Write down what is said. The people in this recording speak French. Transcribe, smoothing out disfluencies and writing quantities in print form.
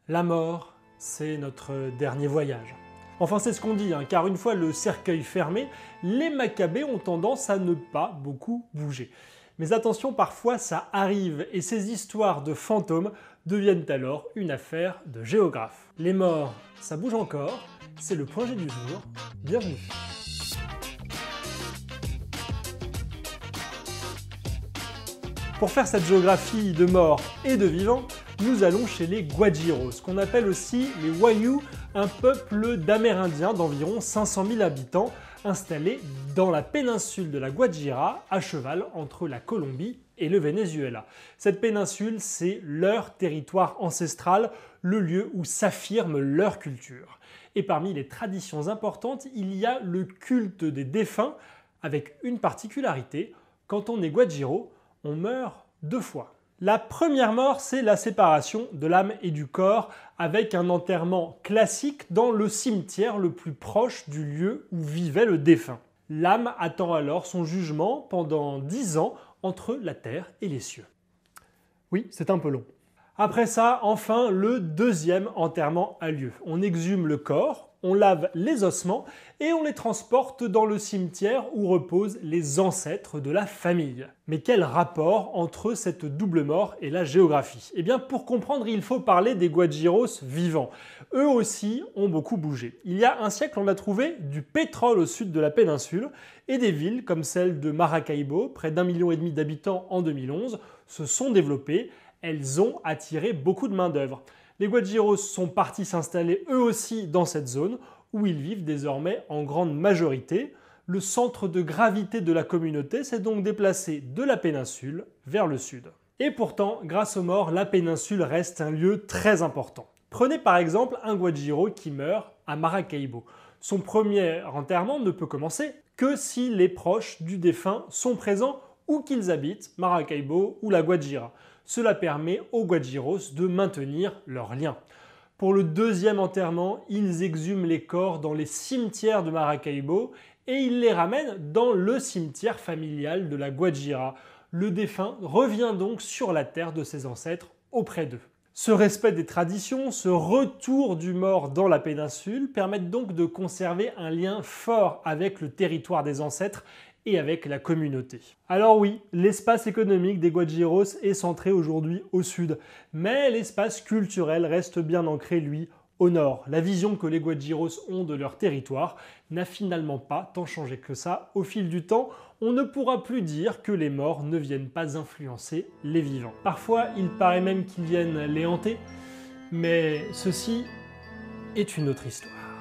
La mort, c'est notre dernier voyage. Enfin, c'est ce qu'on dit, car une fois le cercueil fermé, les Maccabées ont tendance à ne pas beaucoup bouger. Mais attention, parfois ça arrive, et ces histoires de fantômes deviennent alors une affaire de géographe. Les morts, ça bouge encore, c'est le projet du jour, bienvenue. Pour faire cette géographie de morts et de vivants, nous allons chez les Guajiros, qu'on appelle aussi les Wayuu, un peuple d'Amérindiens d'environ 500 000 habitants installés dans la péninsule de la Guajira, à cheval entre la Colombie et le Venezuela. Cette péninsule, c'est leur territoire ancestral, le lieu où s'affirme leur culture. Et parmi les traditions importantes, il y a le culte des défunts, avec une particularité, quand on est Guajiro, on meurt deux fois. La première mort, c'est la séparation de l'âme et du corps avec un enterrement classique dans le cimetière le plus proche du lieu où vivait le défunt. L'âme attend alors son jugement pendant 10 ans entre la terre et les cieux. Oui, c'est un peu long. Après ça, enfin, le deuxième enterrement a lieu. On exhume le corps, on lave les ossements et on les transporte dans le cimetière où reposent les ancêtres de la famille. Mais quel rapport entre cette double mort et la géographie? Eh bien, pour comprendre, il faut parler des Guajiros vivants. Eux aussi ont beaucoup bougé. Il y a un siècle, on a trouvé du pétrole au sud de la péninsule et des villes comme celle de Maracaibo, près d'1,5 million d'habitants en 2011, se sont développées. Elles ont attiré beaucoup de main-d'œuvre. Les Guajiros sont partis s'installer eux aussi dans cette zone où ils vivent désormais en grande majorité. Le centre de gravité de la communauté s'est donc déplacé de la péninsule vers le sud. Et pourtant, grâce aux morts, la péninsule reste un lieu très important. Prenez par exemple un Guajiro qui meurt à Maracaibo. Son premier enterrement ne peut commencer que si les proches du défunt sont présents où qu'ils habitent, Maracaibo ou la Guajira. Cela permet aux Guajiros de maintenir leur lien. Pour le deuxième enterrement, ils exhument les corps dans les cimetières de Maracaibo et ils les ramènent dans le cimetière familial de la Guajira. Le défunt revient donc sur la terre de ses ancêtres auprès d'eux. Ce respect des traditions, ce retour du mort dans la péninsule permettent donc de conserver un lien fort avec le territoire des ancêtres et avec la communauté. Alors oui, l'espace économique des Guajiros est centré aujourd'hui au sud, mais l'espace culturel reste bien ancré, lui, au nord. La vision que les Guajiros ont de leur territoire n'a finalement pas tant changé que ça. Au fil du temps, on ne pourra plus dire que les morts ne viennent pas influencer les vivants. Parfois, il paraît même qu'ils viennent les hanter, mais ceci est une autre histoire.